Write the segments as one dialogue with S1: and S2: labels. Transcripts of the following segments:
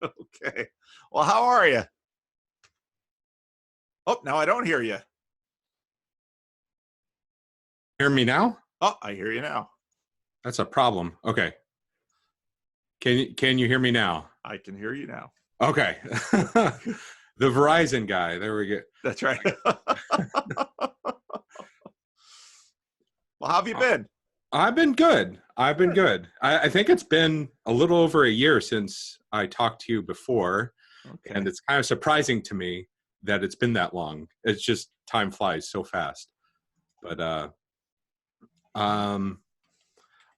S1: Okay. Well, how are you? Oh, now I don't hear you.
S2: Hear me now?
S1: Oh, I hear you now.
S2: That's a problem. Okay. Can you hear me now?
S1: I can hear you now.
S2: Okay. The Verizon guy. There we go.
S1: That's right. Well, how have you been?
S2: I've been good. I think it's been a little over a year since I talked to you before.
S1: Okay.
S2: And it's kind of surprising to me that it's been that long. It's just time flies so fast. But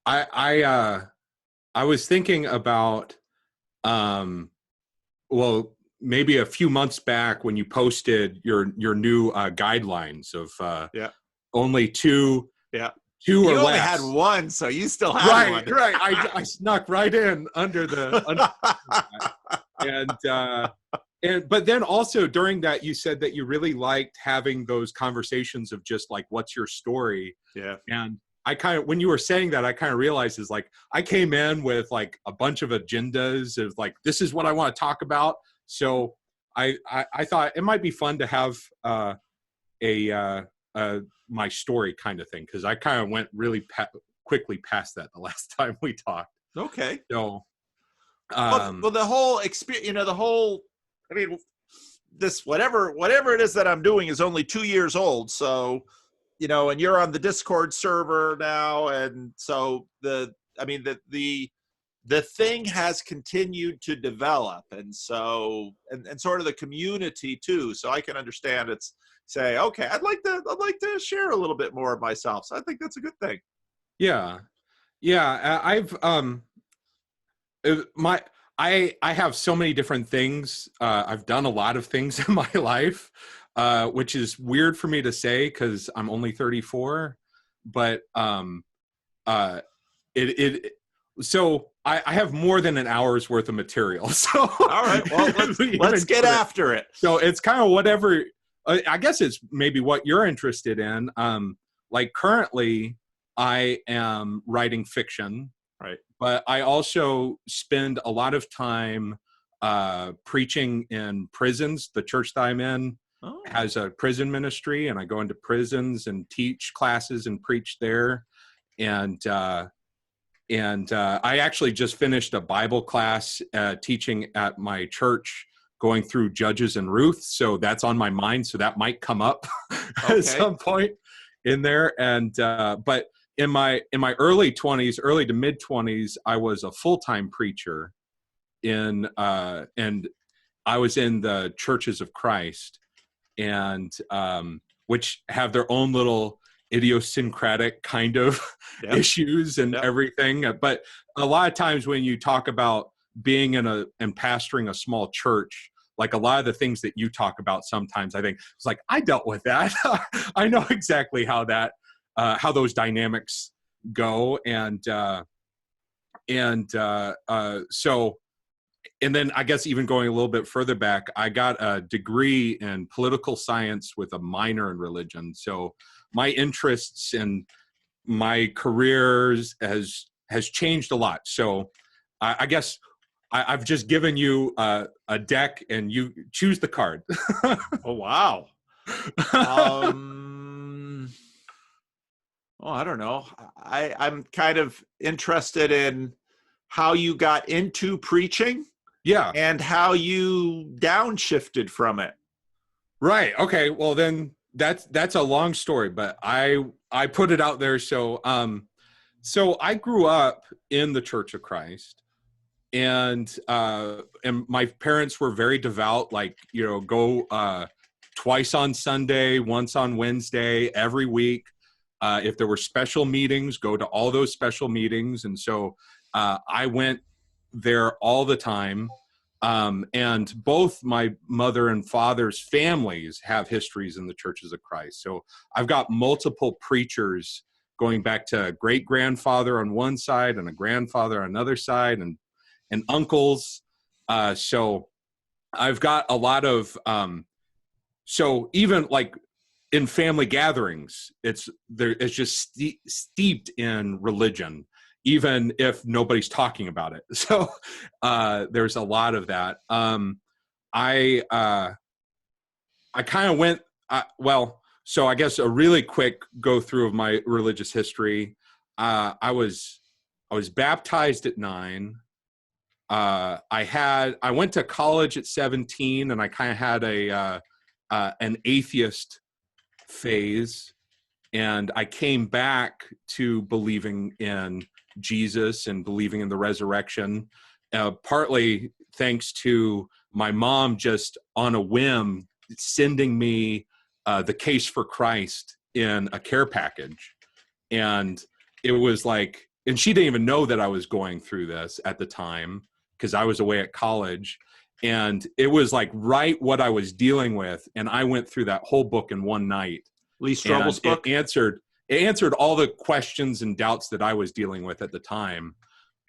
S2: I was thinking about well, maybe a few months back when you posted your new guidelines of
S1: Yeah.
S2: only two
S1: Yeah.
S2: or
S1: You only
S2: less.
S1: had one, so you still had one.
S2: Right. I snuck right in under the but then also during that you said that you really liked having those conversations of just like, what's your story?
S1: Yeah.
S2: And I kind of, when you were saying that, I kind of realized is like, I came in with like a bunch of agendas of like, this is what I want to talk about. So I thought it might be fun to have my story kind of thing, because I kind of went really quickly past that the last time we talked.
S1: Okay.
S2: So,
S1: well, the whole experience, I mean, this whatever it is that I'm doing is only 2 years old. So, and you're on the Discord server now, and so the thing has continued to develop, and so and sort of the community too. So I can understand it's say, okay, I'd like to share a little bit more of myself. So I think that's a good thing.
S2: Yeah. I have so many different things. I've done a lot of things in my life, which is weird for me to say because I'm only 34. But so I have more than an hour's worth of material. So
S1: all right, well, let's get after it.
S2: So it's kind of whatever. I guess it's maybe what you're interested in. Like currently, I am writing fiction.
S1: Right.
S2: But I also spend a lot of time preaching in prisons. The church that I'm in has a prison ministry, and I go into prisons and teach classes and preach there. And I actually just finished a Bible class teaching at my church, going through Judges and Ruth. So that's on my mind. So that might come up at some point in there. And but in my early 20s, early to mid 20s, I was a full-time preacher and I was in the Churches of Christ, and which have their own little idiosyncratic kind of issues and everything. But a lot of times when you talk about being and pastoring a small church, like a lot of the things that you talk about, sometimes I think it's like, I dealt with that. I know exactly how those dynamics go. And then I guess even going a little bit further back, I got a degree in political science with a minor in religion. So my interests and my careers has changed a lot. So I guess I've just given you a deck and you choose the card.
S1: Oh, wow. I don't know. I'm kind of interested in how you got into preaching.
S2: Yeah.
S1: And how you downshifted from it.
S2: Right. Okay. Well, then that's a long story, but I put it out there. So I grew up in the Church of Christ, and my parents were very devout, like, go twice on Sunday, once on Wednesday, every week. If there were special meetings, go to all those special meetings. And so I went there all the time. And both my mother and father's families have histories in the Churches of Christ. So I've got multiple preachers going back to a great-grandfather on one side and a grandfather on another side, and uncles. So I've got a lot of, so even like in family gatherings, it's just steeped in religion. even if nobody's talking about it. So there's a lot of that. I kind of went, so I guess a really quick go through of my religious history. I was baptized at 9. I went to college at 17, and I kind of had an atheist phase, and I came back to believing in Jesus and believing in the resurrection, partly thanks to my mom just on a whim sending me the Case for Christ in a care package. And it was like, and she didn't even know that I was going through this at the time because I was away at college. And it was like right what I was dealing with. And I went through that whole book in one night.
S1: Lee Strobel's book?
S2: It answered all the questions and doubts that I was dealing with at the time.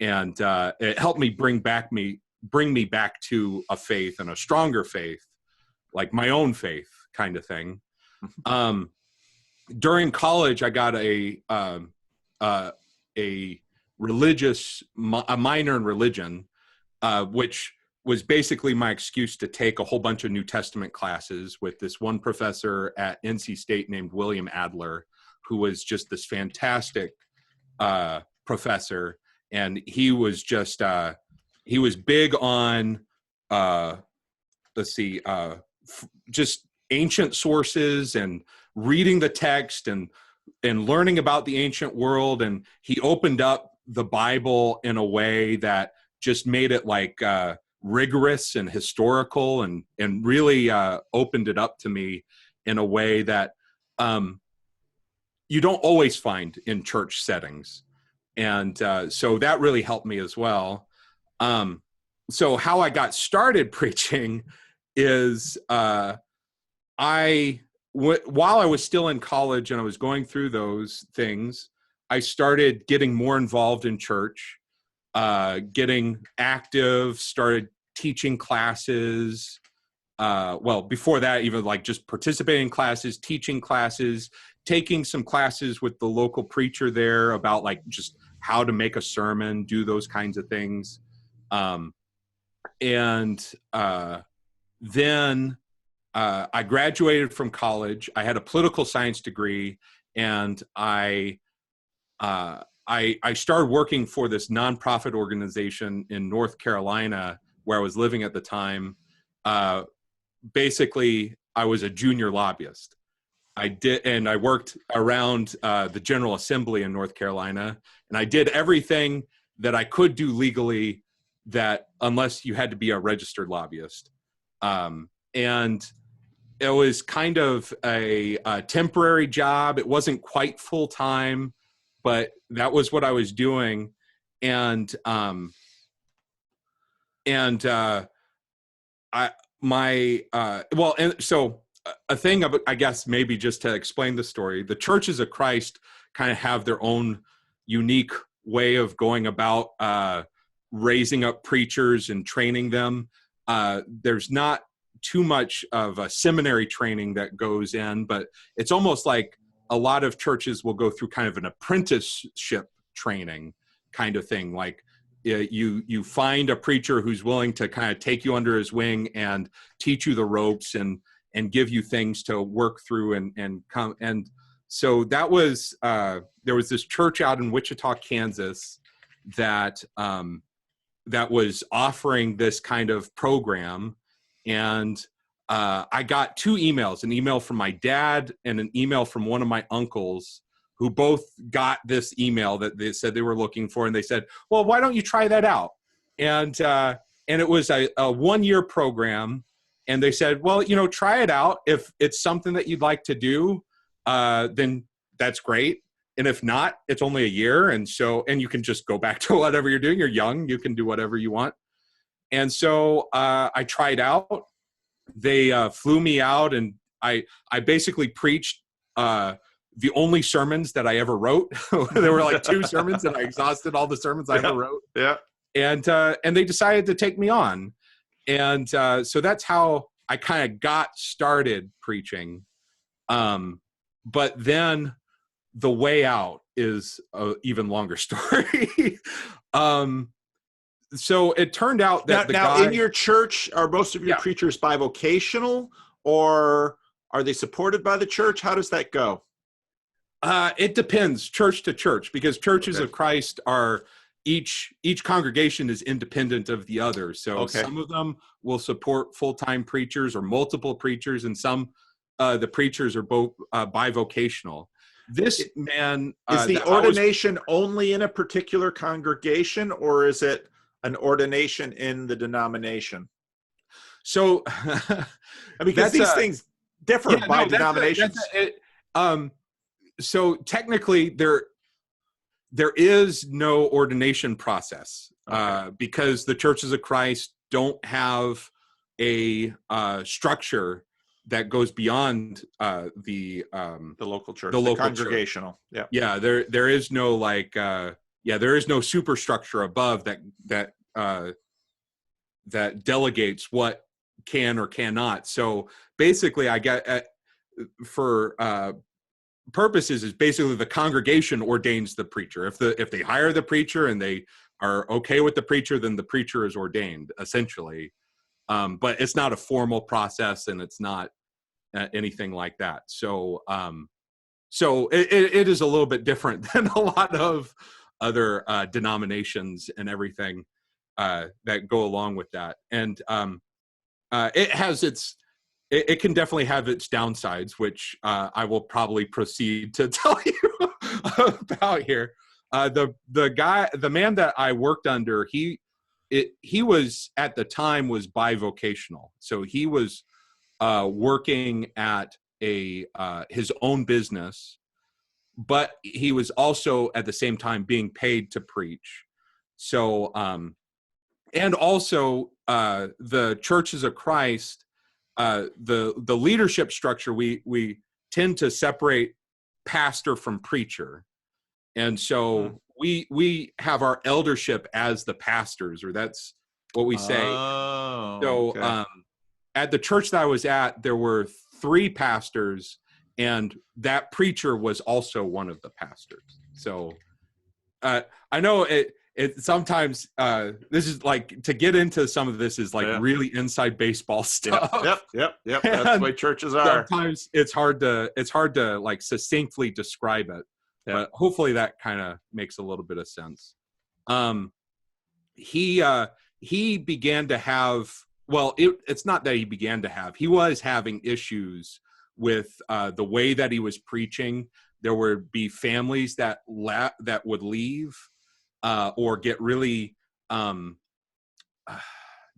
S2: And it helped me bring me back to a faith, and a stronger faith, like my own faith kind of thing. During college, I got a minor in religion, which was basically my excuse to take a whole bunch of New Testament classes with this one professor at NC State named William Adler, who was just this fantastic professor. And he was just, he was big on, just ancient sources and reading the text and learning about the ancient world. And he opened up the Bible in a way that just made it like rigorous and historical, and really opened it up to me in a way that you don't always find in church settings. And so that really helped me as well. So how I got started preaching is while I was still in college and I was going through those things, I started getting more involved in church, getting active, started teaching classes. Before that, even like just participating in classes, teaching classes, taking some classes with the local preacher there about like just how to make a sermon, do those kinds of things. Then I graduated from college. I had a political science degree, and I started working for this nonprofit organization in North Carolina where I was living at the time. Basically, I was a junior lobbyist. I worked around the General Assembly in North Carolina, and I did everything that I could do legally, that unless you had to be a registered lobbyist. And it was kind of a temporary job. It wasn't quite full time, but that was what I was doing. And so a thing, I guess, maybe just to explain the story, the Churches of Christ kind of have their own unique way of going about raising up preachers and training them. There's not too much of a seminary training that goes in, but it's almost like a lot of churches will go through kind of an apprenticeship training kind of thing. Like you find a preacher who's willing to kind of take you under his wing and teach you the ropes and give you things to work through and come. And so that was, there was this church out in Wichita, Kansas that was offering this kind of program. And I got 2 emails, an email from my dad and an email from one of my uncles, who both got this email that they said they were looking for. And they said, well, why don't you try that out? And it was a 1-year program. And they said, well, try it out. If it's something that you'd like to do, then that's great. And if not, it's only a year. And you can just go back to whatever you're doing. You're young, you can do whatever you want. And so I tried out. They flew me out, and I basically preached the only sermons that I ever wrote. There were like 2 sermons, and I exhausted all the sermons I ever wrote.
S1: Yeah. And
S2: they decided to take me on. And so that's how I kind of got started preaching. But then the way out is an even longer story. So it turned out that
S1: now in your church, are most of your preachers bivocational, or are they supported by the church? How does that go?
S2: It depends church to church, because churches of Christ are each congregation is independent of the other. So some of them will support full-time preachers or multiple preachers, and some the preachers are both bivocational. This man
S1: is the ordination only in a particular congregation, or is it an ordination in the denomination?
S2: So,
S1: because these things differ by denominations.
S2: So technically, there is no ordination process because the Churches of Christ don't have a structure that goes beyond the
S1: local church,
S2: the local
S1: congregational.
S2: Church. There is no there is no superstructure above that delegates what can or cannot. So basically, I get for purposes is basically the congregation ordains the preacher. If they hire the preacher and they are okay with the preacher, then the preacher is ordained essentially. But it's not a formal process, and it's not anything like that. So it is a little bit different than a lot of other denominations and everything that go along with that. And it has it can definitely have its downsides, which I will probably proceed to tell you about here. The man that I worked under, he was at the time was bivocational. So he was working at his own business, but he was also at the same time being paid to preach. So and also the Churches of Christ, the leadership structure, we tend to separate pastor from preacher. And so we have our eldership as the pastors, or that's what we say. At the church that I was at, there were 3 pastors, and that preacher was also one of the pastors. So I know it sometimes this is like, to get into some of this is like really inside baseball stuff.
S1: Yep. That's the way churches are.
S2: Sometimes it's hard to like succinctly describe it, but hopefully that kind of makes a little bit of sense. He began to have, well, it's not that he began to have, he was having issues with the way that he was preaching. There would be families that would leave or get really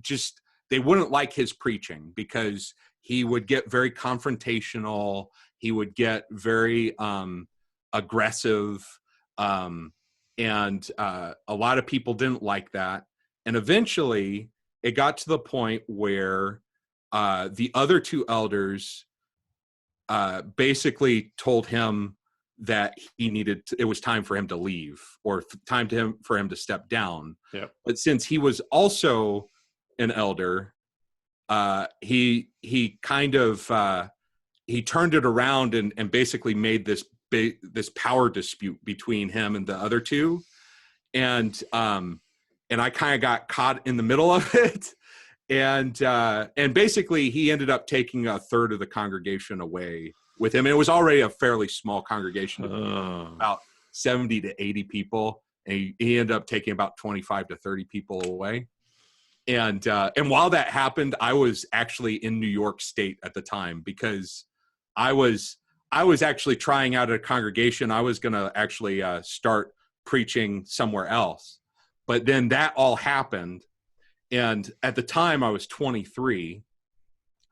S2: just, they wouldn't like his preaching because he would get very confrontational. He would get very aggressive. And a lot of people didn't like that. And eventually it got to the point where the other 2 elders basically told him that it was time for him to leave, or for him to step down. But since he was also an elder, he kind of he turned it around and basically made this power dispute between him and the other 2. And I kind of got caught in the middle of it. And basically he ended up taking a third of the congregation away with him. And it was already a fairly small congregation, about 70 to 80 people. And he ended up taking about 25 to 30 people away. And while that happened, I was actually in New York State at the time, because I was actually trying out at a congregation. I was going to actually start preaching somewhere else. But then that all happened. And at the time I was 23.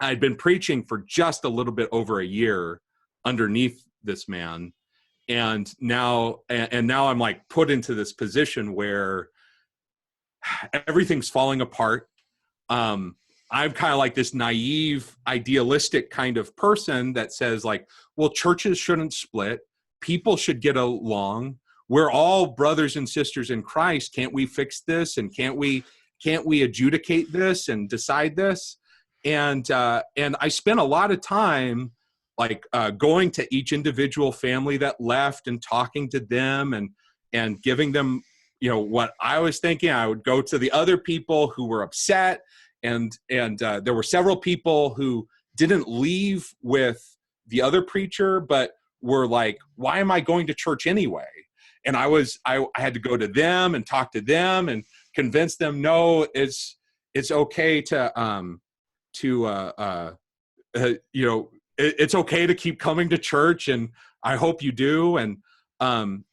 S2: I'd been preaching for just a little bit over a year underneath this man. And now I'm like put into this position where everything's falling apart. I'm kind of like this naive, idealistic kind of person that says like, well, churches shouldn't split. People should get along. We're all brothers and sisters in Christ. Can't we fix this? And can't we adjudicate this and decide this? And I spent a lot of time going to each individual family that left and talking to them and giving them, what I was thinking. I would go to the other people who were upset, and there were several people who didn't leave with the other preacher, but were like, why am I going to church anyway? And I had to go to them and talk to them and convince them, no, it's okay it's okay to keep coming to church, and I hope you do. And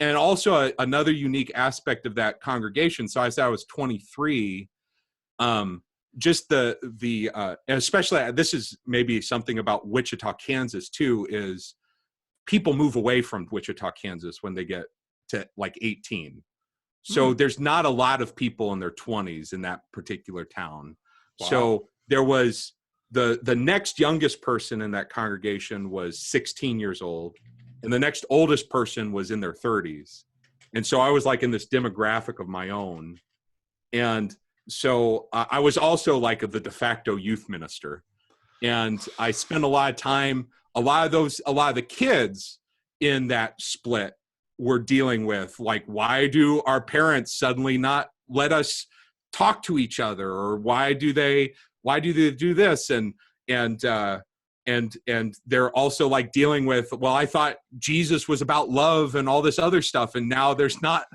S2: also another unique aspect of that congregation. So I said I was 23. Just the especially, this is maybe something about Wichita, Kansas too, is people move away from Wichita, Kansas when they get to like 18. So there's not a lot of people in their 20s in that particular town. Wow. So there was the next youngest person in that congregation was 16 years old, and the next oldest person was in their 30s. And so I was like in this demographic of my own. And so I was also like the de facto youth minister. And I spent a lot of time, a lot of the kids in that split were dealing with, like, why do our parents suddenly not let us talk to each other? Or why do they do this? And they're also like dealing with, well, I thought Jesus was about love and all this other stuff, and now there's not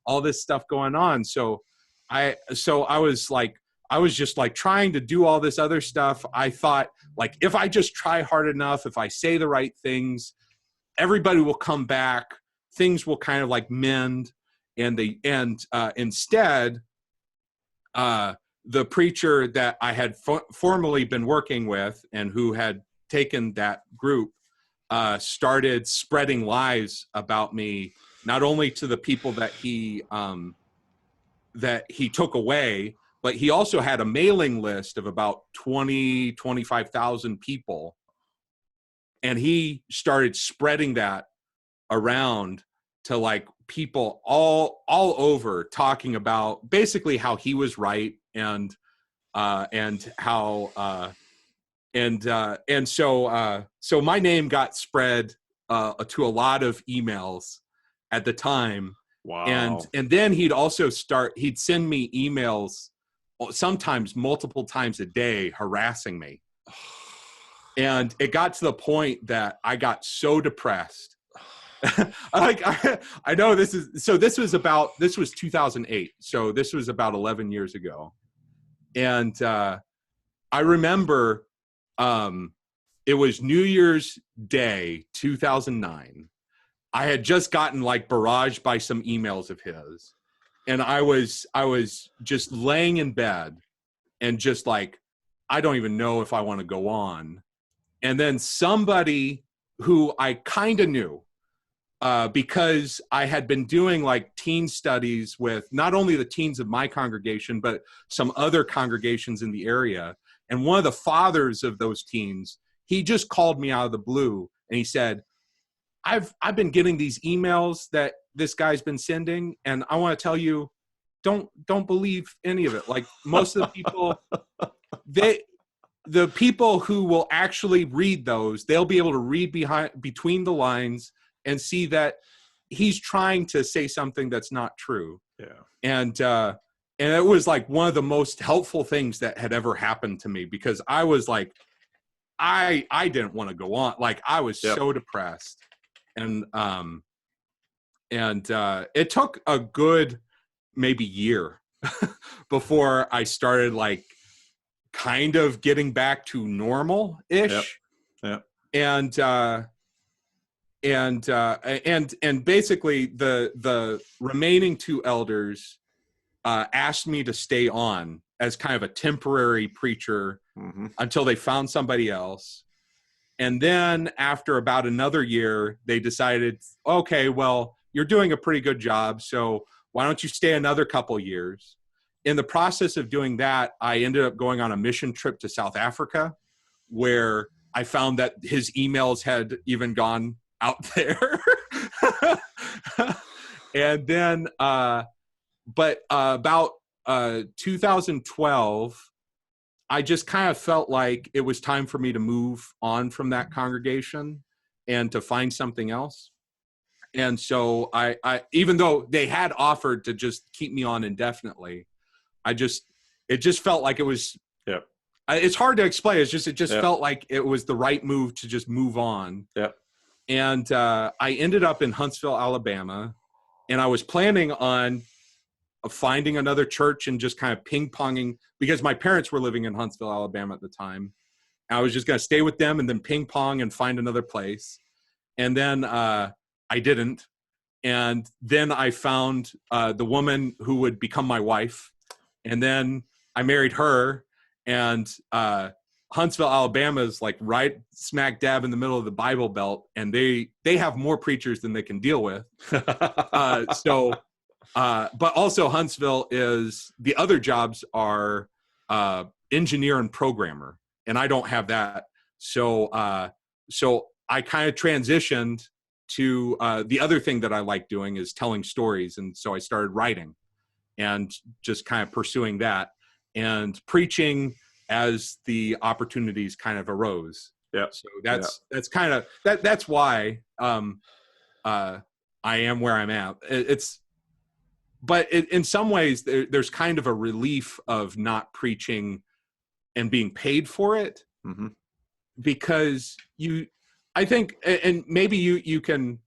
S2: all this stuff going on. So I was just like trying to do all this other stuff. I thought, like, if I just try hard enough, if I say the right things, everybody will come back. Things will kind of like mend. Instead, the preacher that I had formerly been working with and who had taken that group started spreading lies about me, not only to the people that he took away, but he also had a mailing list of about 25,000 people. And he started spreading that around to like people all over, talking about basically how he was right, and how so my name got spread to a lot of emails at the time. Wow. And then he'd send me emails, sometimes multiple times a day, harassing me. And it got to the point that I got so depressed. I know this was 2008. So this was about 11 years ago. And I remember it was New Year's Day, 2009. I had just gotten like barraged by some emails of his. And I was just laying in bed and just like, I don't even know if I want to go on. And then somebody who I kind of knew, because I had been doing like teen studies with not only the teens of my congregation, but some other congregations in the area. And one of the fathers of those teens, he just called me out of the blue and he said, I've been getting these emails that this guy's been sending, and I want to tell you, don't believe any of it. Like, most of the people, the people who will actually read those, they'll be able to read between the lines and see that he's trying to say something that's not true. Yeah. And it was like one of the most helpful things that had ever happened to me, because I was like, I didn't want to go on. Like, I was so depressed. And it took a good maybe year before I started like kind of getting back to normal-ish. Yep. And basically the remaining two elders asked me to stay on as kind of a temporary preacher until they found somebody else. And then after about another year, they decided, okay, well, you're doing a pretty good job, so why don't you stay another couple years? In the process of doing that, I ended up going on a mission trip to South Africa, where I found that his emails had even gone out there. And then, about 2012, I just kind of felt like it was time for me to move on from that congregation. and to find something else. And so I even though they had offered to just keep me on indefinitely, it just felt like it was, it's hard to explain. It just felt like it was the right move to just move on. And I ended up in Huntsville, Alabama, and I was planning on finding another church and just kind of ping-ponging, because my parents were living in Huntsville, Alabama at the time. I was just going to stay with them and then ping-pong and find another place. And then I didn't. And then I found the woman who would become my wife. And then I married her. And Huntsville, Alabama is like right smack dab in the middle of the Bible Belt. And they have more preachers than they can deal with. But also Huntsville is, the other jobs are engineer and programmer. And I don't have that. So I kind of transitioned to the other thing that I like doing is telling stories. And so I started writing and just kind of pursuing that and preaching as the opportunities kind of arose. So that's kind of, that's why I am where I'm at. But in some ways there's kind of a relief of not preaching and being paid for it, because I think, and maybe you can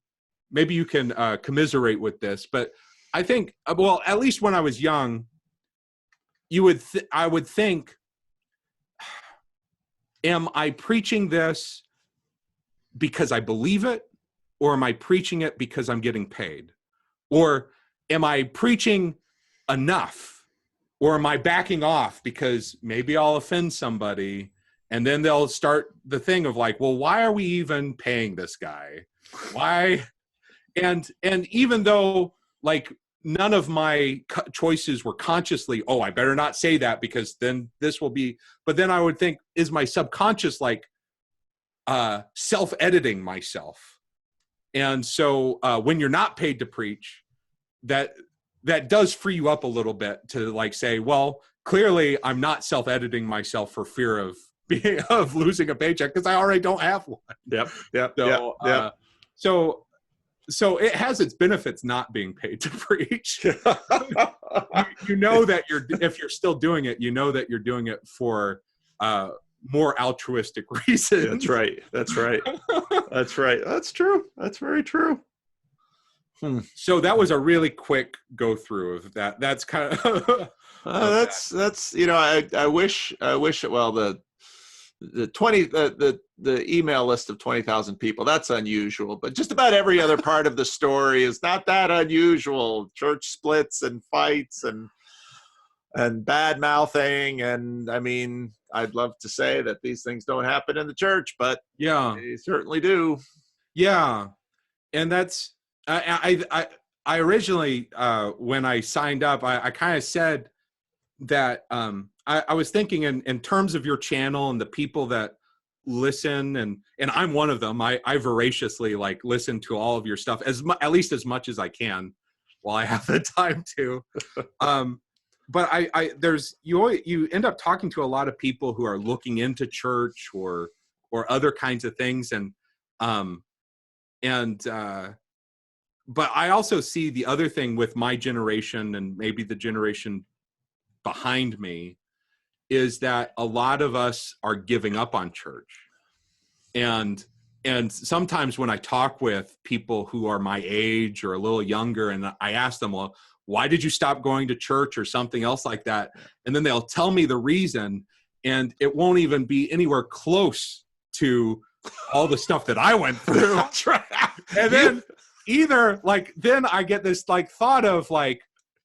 S2: commiserate with this, but I think, well, at least when I was young, I would think, am I preaching this because I believe it, or am I preaching it because I'm getting paid? Or am I preaching enough? Or am I backing off because maybe I'll offend somebody, and then they'll start the thing of like, well, why are we even paying this guy? Why? And even though like none of my choices were consciously, oh, I better not say that because then this will be, but then I would think, is my subconscious like self-editing myself? And so when you're not paid to preach, that does free you up a little bit to like say, well, clearly I'm not self-editing myself for fear of losing a paycheck because I already don't have one. So it has its benefits not being paid to preach. you know that if you're still doing it, you know that you're doing it for more altruistic reasons.
S1: That's right. That's right. That's true. That's very true.
S2: So that was a really quick go through of that. That's kind of
S1: that's I wish well the email list of 20,000 people, that's unusual, but just about every other part of the story is not that unusual. Church splits and fights and bad mouthing, and I mean, I'd love to say that these things don't happen in the church, but they certainly do.
S2: And that's I originally when I signed up, I kind of said that I was thinking in terms of your channel and the people that listen, and I'm one of them. I voraciously like listen to all of your stuff at least as much as I can while I have the time to. But you end up talking to a lot of people who are looking into church or other kinds of things, but I also see the other thing with my generation and maybe the generation behind me is that a lot of us are giving up on church. And sometimes when I talk with people who are my age or a little younger, and I ask them, well, why did you stop going to church or something else like that? And then they'll tell me the reason, and it won't even be anywhere close to all the stuff that I went through.
S1: That's right.
S2: And then then I get this like thought of like,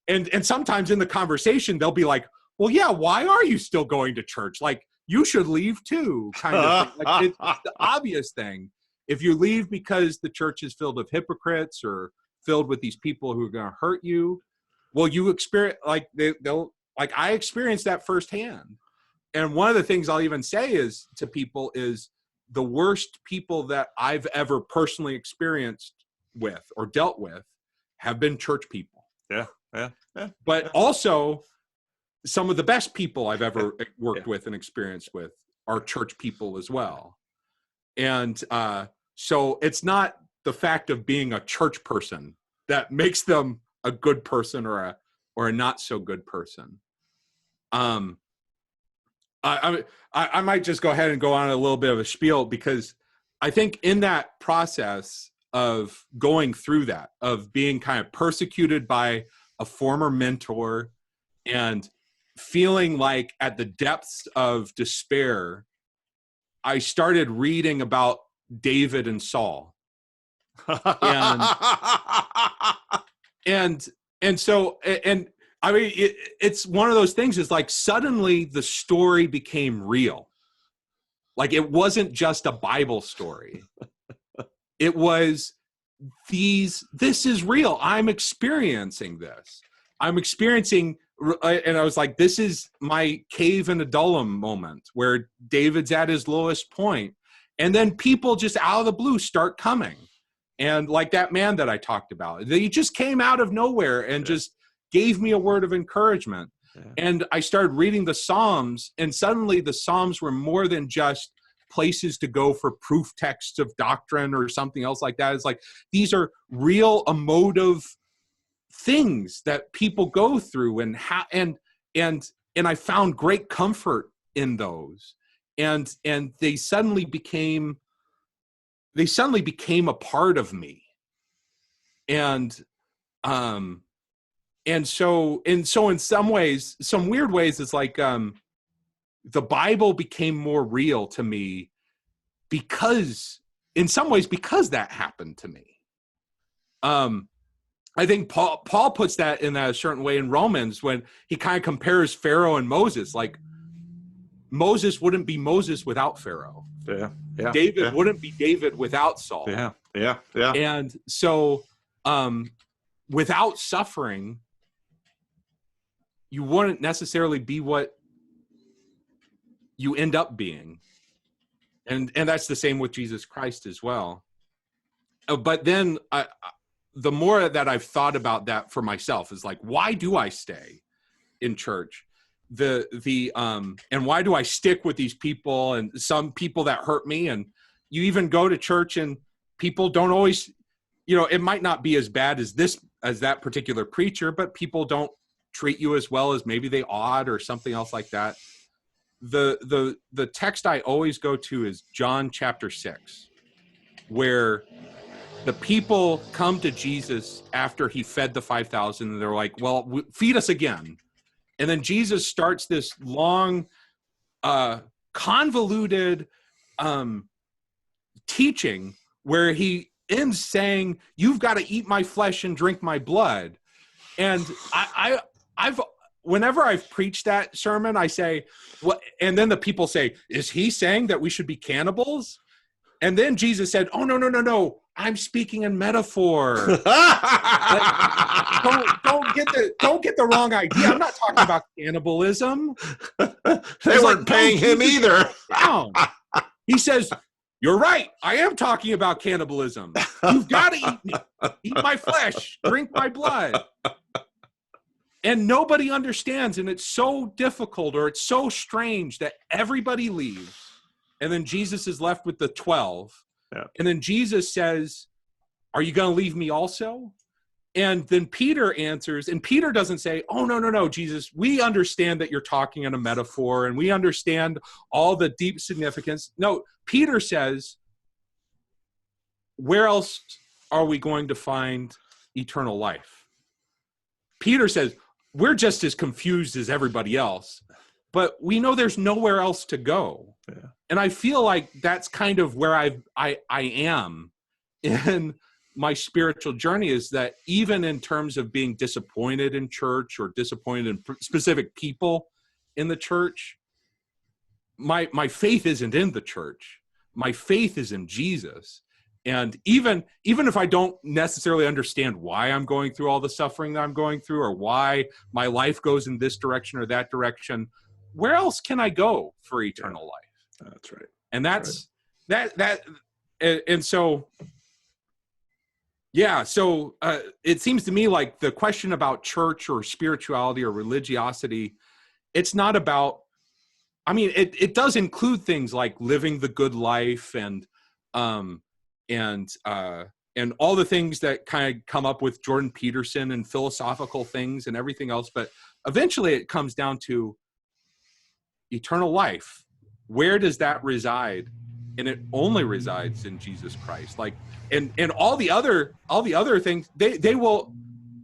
S2: and sometimes in the conversation, they'll be like, well, yeah, why are you still going to church? Like, you should leave too, kind of thing. Like, it's the obvious thing. If you leave because the church is filled with hypocrites or filled with these people who are going to hurt you, well, you experience, like, they'll, like, I experienced that firsthand. And one of the things I'll even say is to people is the worst people that I've ever personally experienced with or dealt with have been church people. But also some of the best people I've ever worked with and experienced with are church people as well. And So it's not the fact of being a church person that makes them a good person or a not so good person. I might just go ahead and go on a little bit of a spiel, because I think in that process of going through that, of being kind of persecuted by a former mentor and feeling like at the depths of despair, I started reading about David and Saul. And so I mean, it's one of those things, is like suddenly the story became real. Like it wasn't just a Bible story. It was this is real. I'm experiencing this. I'm experiencing, and I was like, this is my cave in Adullam moment where David's at his lowest point. And then people just out of the blue start coming. And like that man that I talked about, he just came out of nowhere and just gave me a word of encouragement. Yeah. And I started reading the Psalms, and suddenly the Psalms were more than just places to go for proof texts of doctrine or something else like that. It's like, these are real emotive things that people go through, and I found great comfort in those. And they suddenly became a part of me. And so in some ways, some weird ways, it's like the Bible became more real to me because that happened to me. I think Paul puts that in a certain way in Romans when he kind of compares Pharaoh and Moses. Like, Moses wouldn't be Moses without Pharaoh.
S1: Yeah.
S2: David wouldn't be David without Saul.
S1: Yeah.
S2: And so without suffering, you wouldn't necessarily be what you end up being. And that's the same with Jesus Christ as well. But then the more that I've thought about that for myself is like, why do I stay in church? And why do I stick with these people, and some people that hurt me? And you even go to church and people don't always, it might not be as bad as that particular preacher, but people don't treat you as well as maybe they ought, or something else like that. The text I always go to is John chapter 6, where the people come to Jesus after he fed the 5,000, and they're like, well, feed us again. And then Jesus starts this long, convoluted teaching where he ends saying, you've got to eat my flesh and drink my blood. And whenever I've preached that sermon, I say, what? And then the people say, is he saying that we should be cannibals? And then Jesus said, oh, no. I'm speaking in metaphor. Like, don't get the wrong idea. I'm not talking about cannibalism.
S1: They weren't paying him either.
S2: Down. He says, you're right. I am talking about cannibalism. You've got to eat me. Eat my flesh. Drink my blood. And nobody understands. And it's so difficult, or it's so strange that everybody leaves. And then Jesus is left with the 12. Yeah. And then Jesus says, are you going to leave me also? And then Peter answers, and Peter doesn't say, oh, no, Jesus, we understand that you're talking in a metaphor, and we understand all the deep significance. No, Peter says, where else are we going to find eternal life? Peter says, we're just as confused as everybody else, but we know there's nowhere else to go. Yeah. And I feel like that's kind of where I am in my spiritual journey, is that even in terms of being disappointed in church or disappointed in specific people in the church, my faith isn't in the church. My faith is in Jesus. And even if I don't necessarily understand why I'm going through all the suffering that I'm going through, or why my life goes in this direction or that direction, where else can I go for eternal life?
S1: That's right.
S2: And that's right. And so, yeah. So it seems to me like the question about church or spirituality or religiosity, it's not about, I mean, it does include things like living the good life and and all the things that kind of come up with Jordan Peterson and philosophical things and everything else. But eventually it comes down to eternal life. Where does that reside? And it only resides in Jesus Christ. Like, and all the other things, they will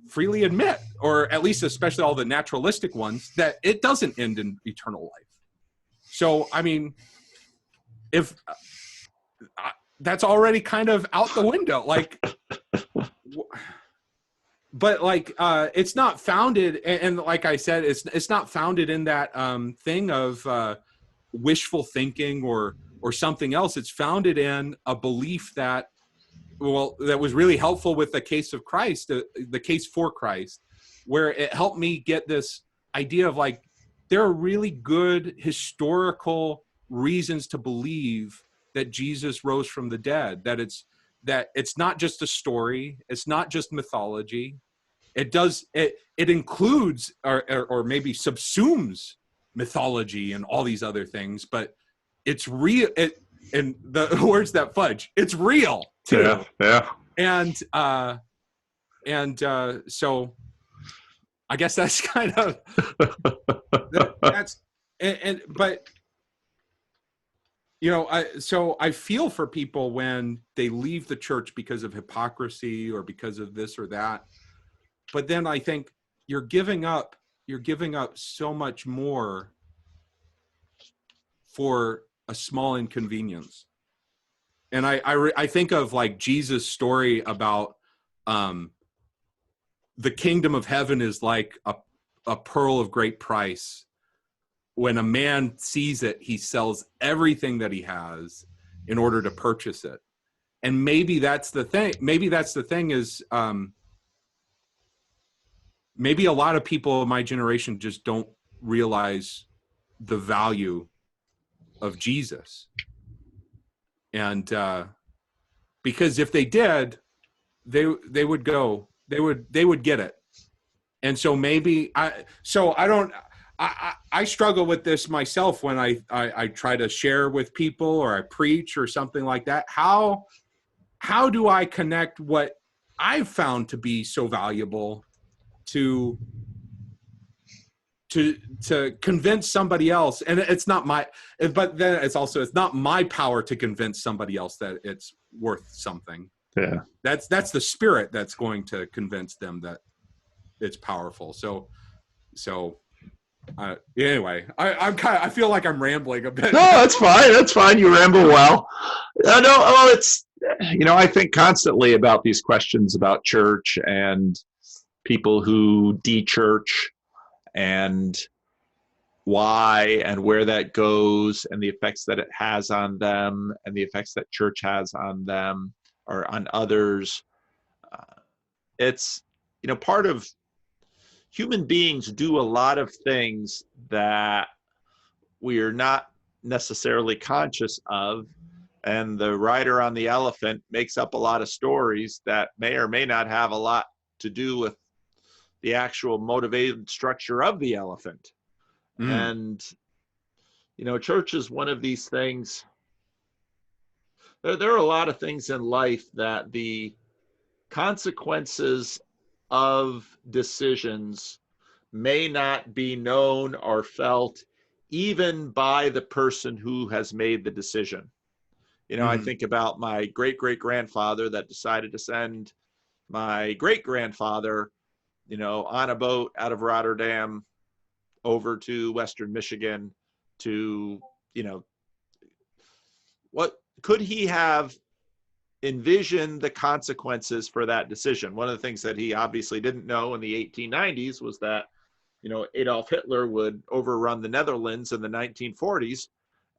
S2: freely admit, or at least especially all the naturalistic ones, that it doesn't end in eternal life. So, I mean, if that's already kind of out the window, like, but like, it's not founded. And like I said, it's not founded in that thing of wishful thinking or something else. It's founded in a belief that, well, that was really helpful with the case of Christ, the case for Christ, where it helped me get this idea of like, there are really good historical reasons to believe that Jesus rose from the dead, that it's not just a story. It's not just mythology. It includes or maybe subsumes mythology and all these other things, but it's real. And the words that fudge, it's real too.
S3: Yeah.
S2: And so I guess that's kind of but you know, I feel for people when they leave the church because of hypocrisy or because of this or that. But then I think you're giving up so much more for a small inconvenience. And I think of like Jesus' story about the kingdom of heaven is like a pearl of great price. When a man sees it, he sells everything that he has in order to purchase it. And maybe that's the thing. Maybe that's the thing is, maybe a lot of people of my generation just don't realize the value of Jesus. And because if they did, they would get it. And so maybe I struggle with this myself when I try to share with people or I preach or something like that. How do I connect what I've found to be so valuable to convince somebody else? And it's not but then it's not my power to convince somebody else that it's worth something.
S3: Yeah.
S2: That's the Spirit that's going to convince them that it's powerful. So anyway, I feel like I'm rambling a bit.
S3: No, that's fine. That's fine. You ramble well. It's, I think constantly about these questions about church and people who de-church and why and where that goes and the effects that it has on them and the effects that church has on them or on others. It's, part of human beings do a lot of things that we are not necessarily conscious of. And the rider on the elephant makes up a lot of stories that may or may not have a lot to do with the actual motivated structure of the elephant. And, church is one of these things. There are a lot of things in life that the consequences of decisions may not be known or felt even by the person who has made the decision. I think about my great-great-grandfather that decided to send my great-grandfather, on a boat out of Rotterdam over to Western Michigan to, what could he have envisioned the consequences for that decision? One of the things that he obviously didn't know in the 1890s was that, Adolf Hitler would overrun the Netherlands in the 1940s.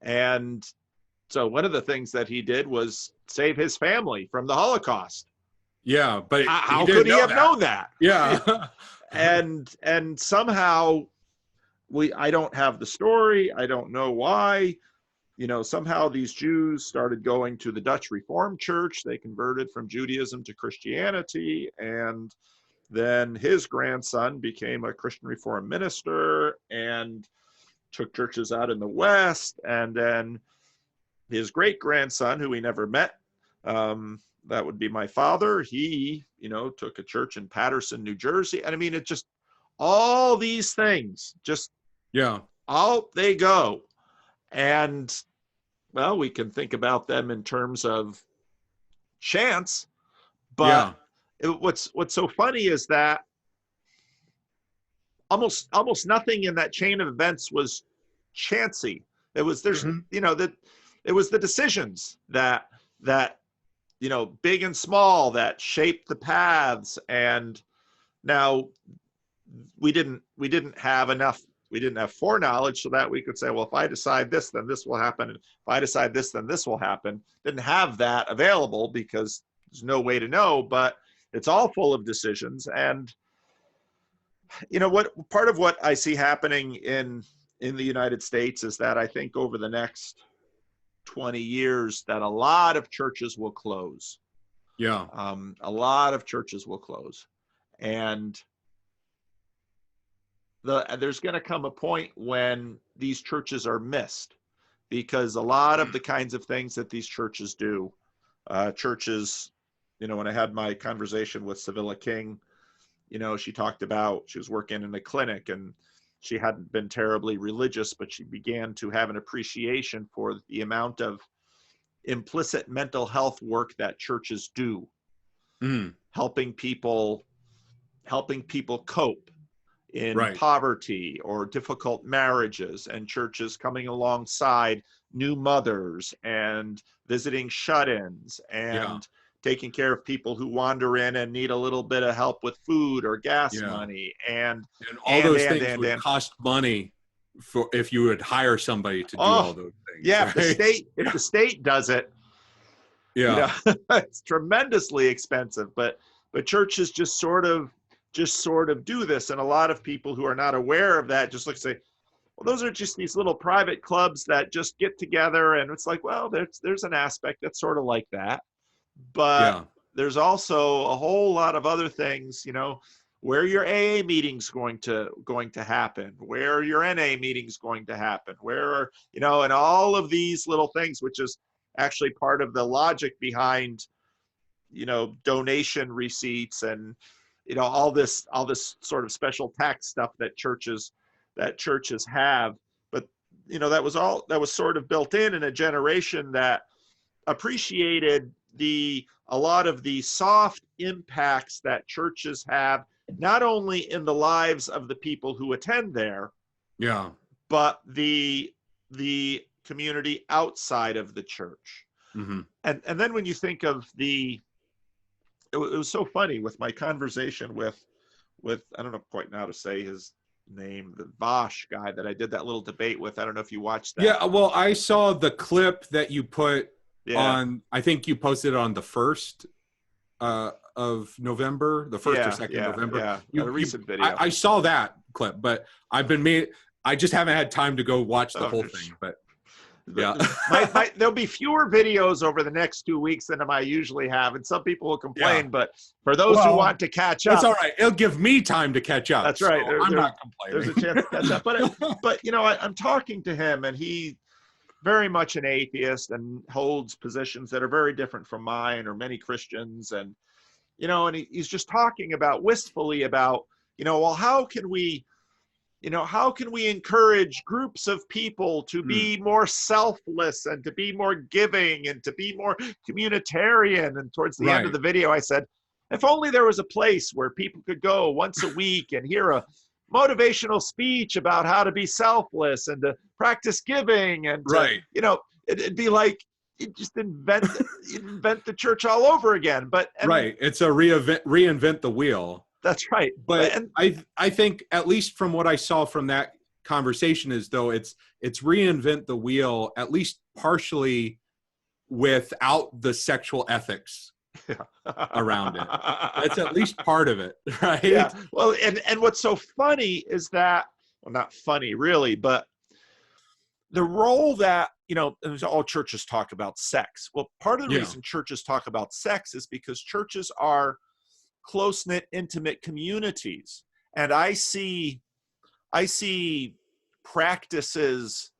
S3: And so one of the things that he did was save his family from the Holocaust.
S2: Yeah, but
S3: how could he have known that?
S2: Yeah.
S3: and somehow I don't have the story. I don't know why. Somehow these Jews started going to the Dutch Reformed Church. They converted from Judaism to Christianity. And then his grandson became a Christian Reformed minister and took churches out in the West. And then his great-grandson, who we never met,
S1: That would be my father. He, took a church in Paterson, New Jersey. And I mean, it just, all these things, just out they go. And well, we can think about them in terms of chance, but what's so funny is that almost nothing in that chain of events was chancy. It was that it was the decisions that big and small, that shaped the paths. And now we didn't have foreknowledge so that we could say, well, if I decide this, then this will happen. And if I decide this, then this will happen. Didn't have that available because there's no way to know, but it's all full of decisions. And part of what I see happening in the United States is that I think over the next 20 years that a lot of churches will close. A lot of churches will close. And there's going to come a point when these churches are missed, because a lot of the kinds of things that these churches do, churches, when I had my conversation with Sevilla King, she talked about, she was working in a clinic and she hadn't been terribly religious, but she began to have an appreciation for the amount of implicit mental health work that churches do, helping people cope in poverty or difficult marriages, and churches coming alongside new mothers and visiting shut-ins and taking care of people who wander in and need a little bit of help with food or gas money, and
S2: all those things would cost money for if you would hire somebody to do all those things.
S1: Yeah, if the state does it, it's tremendously expensive. But churches just sort of do this, and a lot of people who are not aware of that just look and say, well, those are just these little private clubs that just get together, and it's like, well, there's an aspect that's sort of like that. But there's also a whole lot of other things, where your AA meeting's going to happen, where your NA meeting's going to happen, where, and all of these little things, which is actually part of the logic behind, donation receipts and, all this sort of special tax stuff that churches have. But, that was sort of built in a generation that appreciated a lot of the soft impacts that churches have, not only in the lives of the people who attend there, but the community outside of the church. And then when you think of it was so funny with my conversation with I don't know quite how to say his name, the Vosh guy that I did that little debate with. I don't know if you watched that.
S2: Yeah, well, I saw the clip that you put on, I think you posted on the 1st of November, the 1st or 2nd of November.
S1: A recent video.
S2: I saw that clip, but I just haven't had time to go watch the whole thing. But
S1: there'll be fewer videos over the next 2 weeks than I usually have, and some people will complain. But for those who want to catch up,
S2: it's all right. It'll give me time to catch up.
S1: That's right.
S2: So I'm not complaining.
S1: There's a chance to catch up. But I'm talking to him, and he very much an atheist and holds positions that are very different from mine or many Christians. And, and he's just talking wistfully about, well, how can we encourage groups of people to be more selfless and to be more giving and to be more communitarian? And towards the end of the video, I said, if only there was a place where people could go once a week and hear a motivational speech about how to be selfless and to practice giving, and it'd be like you just invent the church all over again. But
S2: it's a reinvent the wheel.
S1: That's right.
S2: But I think, at least from what I saw from that conversation, is though it's reinvent the wheel, at least partially, without the sexual ethics around it. That's at least part of it, right?
S1: Yeah. Well, and what's so funny is that, well, not funny really, but the role that, all churches talk about sex. Well, part of the reason churches talk about sex is because churches are close-knit, intimate communities. And I see practices,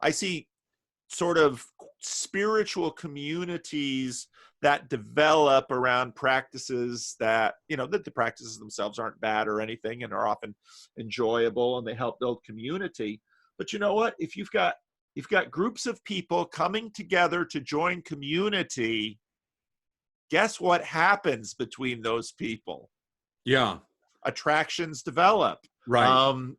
S1: I see sort of spiritual communities that develop around practices that, that the practices themselves aren't bad or anything and are often enjoyable, and they help build community. But you know what? If you've got groups of people coming together to join community, guess what happens between those people?
S2: Yeah.
S1: Attractions develop.
S2: Right.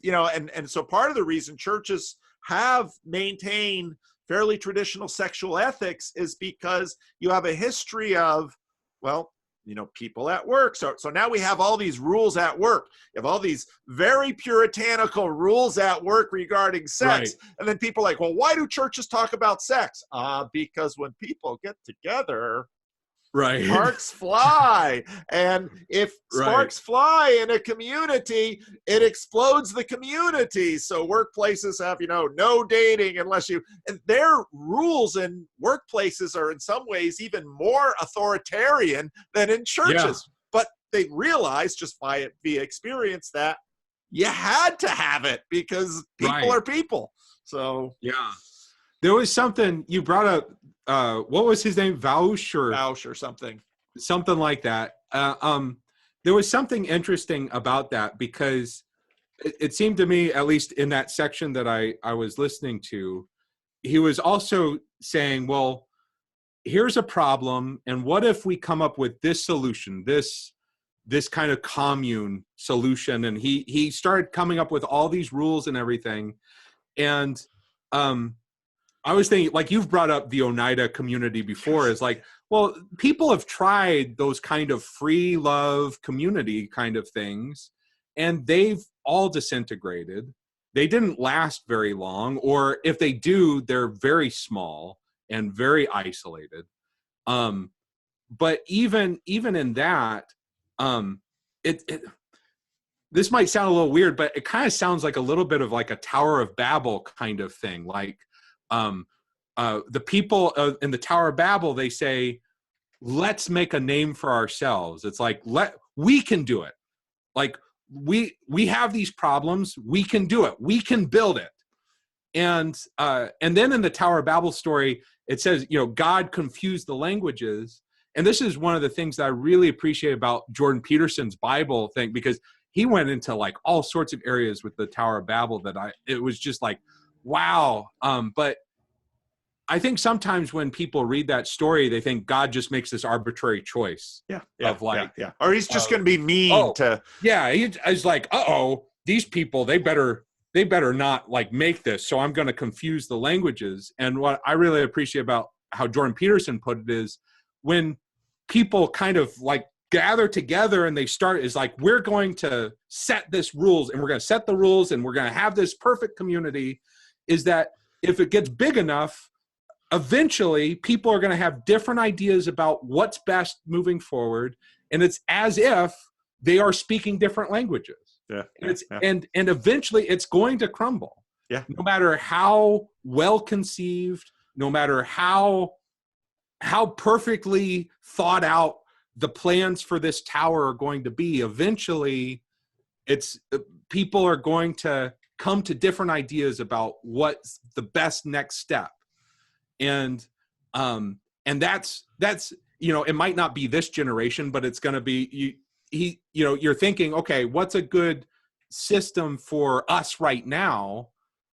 S1: And so part of the reason churches have maintained fairly traditional sexual ethics is because you have a history of, people at work. So now we have all these rules at work. You have all these very puritanical rules at work regarding sex. Right. And then people are like, well, why do churches talk about sex? Because when people get together,
S2: right,
S1: sparks fly. And if sparks fly in a community, it explodes the community. So workplaces have, no dating unless and their rules in workplaces are in some ways even more authoritarian than in churches. Yeah. But they realized just via experience that you had to have it because people are people. So
S2: yeah. There was something you brought up. What was his name? Vaush
S1: or something
S2: like that. There was something interesting about that because it seemed to me, at least in that section that I was listening to, he was also saying, well, here's a problem. And what if we come up with this solution, this kind of commune solution? And he started coming up with all these rules and everything. And, I was thinking, like you've brought up the Oneida community before, is like, well, people have tried those kind of free love community kind of things, and they've all disintegrated. They didn't last very long, or if they do, they're very small and very isolated. But even in that, this might sound a little weird, but it kind of sounds like a little bit of like a Tower of Babel kind of thing, like. The people in the Tower of Babel, they say, let's make a name for ourselves. It's like, we can do it. Like we have these problems. We can do it. We can build it. And then in the Tower of Babel story, it says, God confused the languages. And this is one of the things that I really appreciate about Jordan Peterson's Bible thing, because he went into like all sorts of areas with the Tower of Babel it was just like, wow. But I think sometimes when people read that story, they think God just makes this arbitrary choice. Of like,
S1: or he's just going to be mean to.
S2: Yeah. He's like, these people, they better not like make this. So I'm going to confuse the languages. And what I really appreciate about how Jordan Peterson put it is when people kind of like gather together and they start is like, we're going to set this rules and we're going to set the rules and we're going to have this perfect community. Is that if it gets big enough, eventually people are going to have different ideas about what's best moving forward. And it's as if they are speaking different languages. And eventually it's going to crumble.
S1: Yeah.
S2: No matter how well conceived, no matter how perfectly thought out the plans for this tower are going to be, eventually people are going to come to different ideas about what's the best next step. And that's, it might not be this generation, but it's going to be, you're thinking, okay, what's a good system for us right now?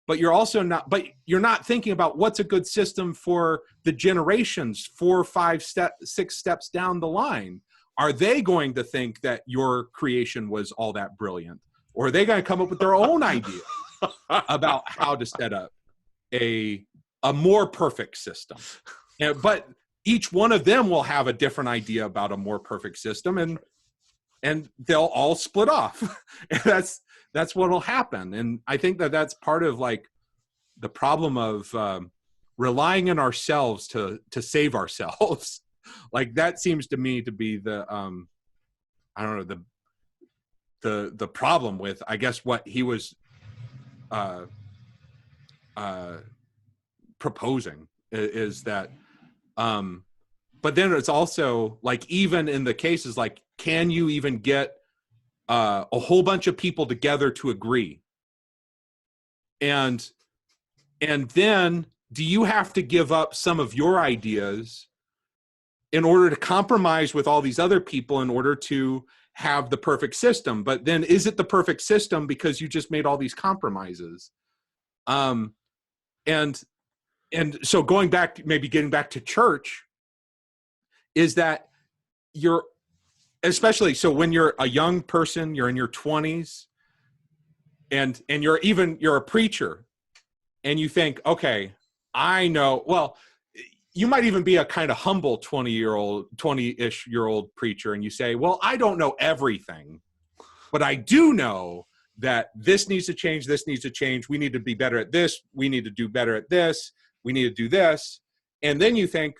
S2: But you're not thinking about what's a good system for the generations 4, 5, 6 steps down the line. Are they going to think that your creation was all that brilliant? Or are they going to come up with their own idea about how to set up a more perfect system? But each one of them will have a different idea about a more perfect system, and they'll all split off. And that's what'll happen. And I think that's part of like the problem of relying on ourselves to save ourselves. Like that seems to me to be the the problem with, I guess, what he was proposing is that, but then it's also like, even in the cases, like, can you even get a whole bunch of people together to agree? And then do you have to give up some of your ideas in order to compromise with all these other people in order to have the perfect system? But then is it the perfect system because you just made all these compromises? And so going back, maybe getting back to church, is that especially so when you're a young person, you're in your 20s, and you're a preacher, and you think, okay, I know, well, you might even be a kind of humble 20-ish year old preacher, and you say, well, I don't know everything, but I do know that this needs to change, this needs to change, we need to be better at this, we need to do better at this, we need to do this. And then you think,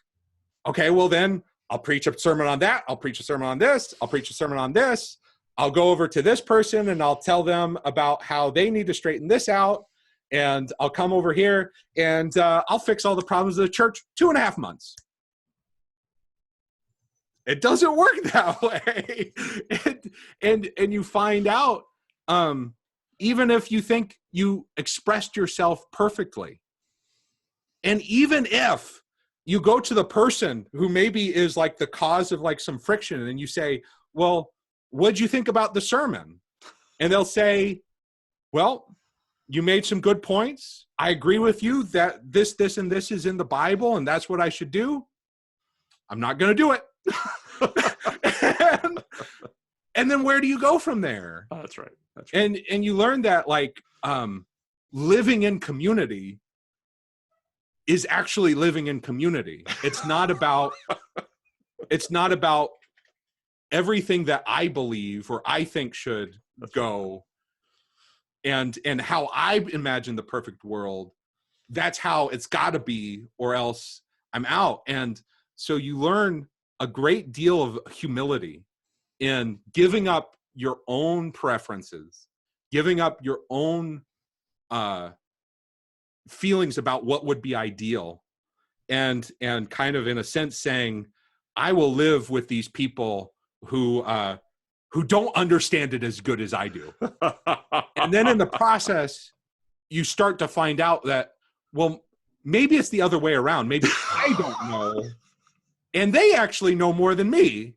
S2: okay, well then I'll preach a sermon on that, I'll preach a sermon on this, I'll preach a sermon on this, I'll go over to this person and I'll tell them about how they need to straighten this out, and I'll come over here and I'll fix all the problems of the church 2.5 months. It doesn't work that way. and you find out, even if you think you expressed yourself perfectly, and even if you go to the person who maybe is like the cause of like some friction, and you say, well, what'd you think about the sermon? And they'll say, well, you made some good points. I agree with you that this, and this is in the Bible, and that's what I should do. I'm not going to do it. and then where do you go from there?
S1: Oh, that's right. That's right.
S2: And you learn that like living in community is actually living in community. It's not about everything that I believe or I think should go, and how I imagine the perfect world. That's how it's got to be, or else I'm out. And so you learn a great deal of humility in giving up your own preferences, giving up your own feelings about what would be ideal, and kind of in a sense saying, I will live with these people who don't understand it as good as I do. And then in the process, you start to find out that, well, maybe it's the other way around. Maybe I don't know, and they actually know more than me.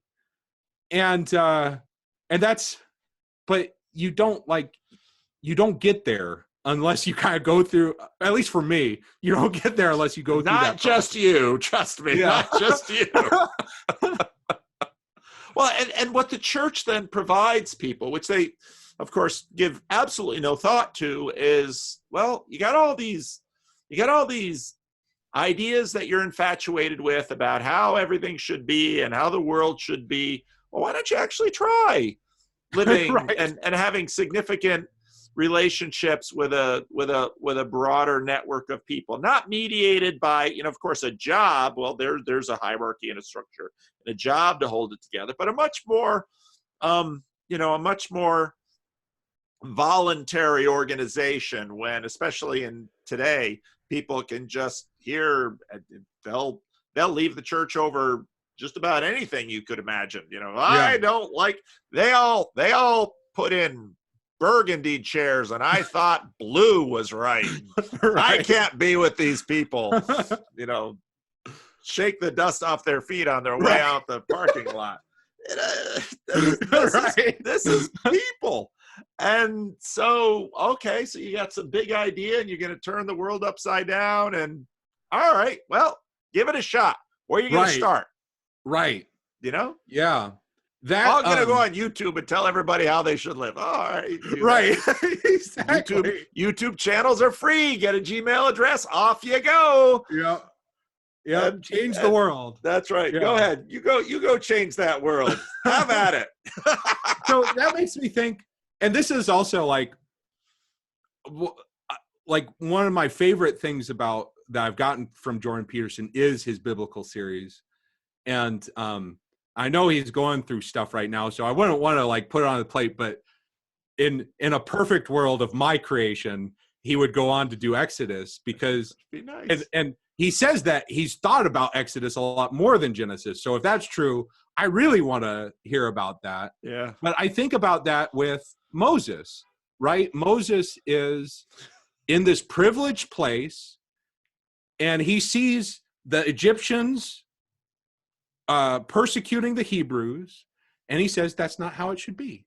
S2: And that's, but you don't get there unless you kind of go through, at least for me, you don't get there unless you go through that.
S1: Not just you, trust me, not just you. Well, and what the church then provides people, which they, of course, give absolutely no thought to, is, well, you got all these ideas that you're infatuated with about how everything should be and how the world should be. Well, why don't you actually try living
S2: Right.
S1: and having significant relationships with a broader network of people, not mediated by, of course, a job. Well, there's a hierarchy and a structure and a job to hold it together, but a much more voluntary organization, when, especially in today, people can just they'll leave the church over just about anything you could imagine. I don't like, they all put in burgundy chairs and I thought blue was right. I can't be with these people. Shake the dust off their feet on their way out the parking lot. This is people. And so, okay, so you got some big idea and you're going to turn the world upside down, and all right, well, give it a shot. Where are you going to start?
S2: Right. Yeah.
S1: I'm going to go on YouTube and tell everybody how they should live. All right.
S2: Right. Exactly.
S1: YouTube channels are free. Get a Gmail address. Off you go.
S2: Yeah. Yeah. Change the world.
S1: That's right.
S2: Yeah.
S1: Go ahead. You go change that world. Have at it.
S2: So that makes me think, and this is also like one of my favorite things that I've gotten from Jordan Peterson is his biblical series. And I know he's going through stuff right now, so I wouldn't want to put it on the plate, but in a perfect world of my creation, he would go on to do Exodus, because
S1: be nice.
S2: And he says that he's thought about Exodus a lot more than Genesis. So if that's true, I really want to hear about that.
S1: Yeah.
S2: But I think about that with Moses, right? Moses is in this privileged place. and he sees the Egyptians persecuting the Hebrews, and he says, that's not how it should be.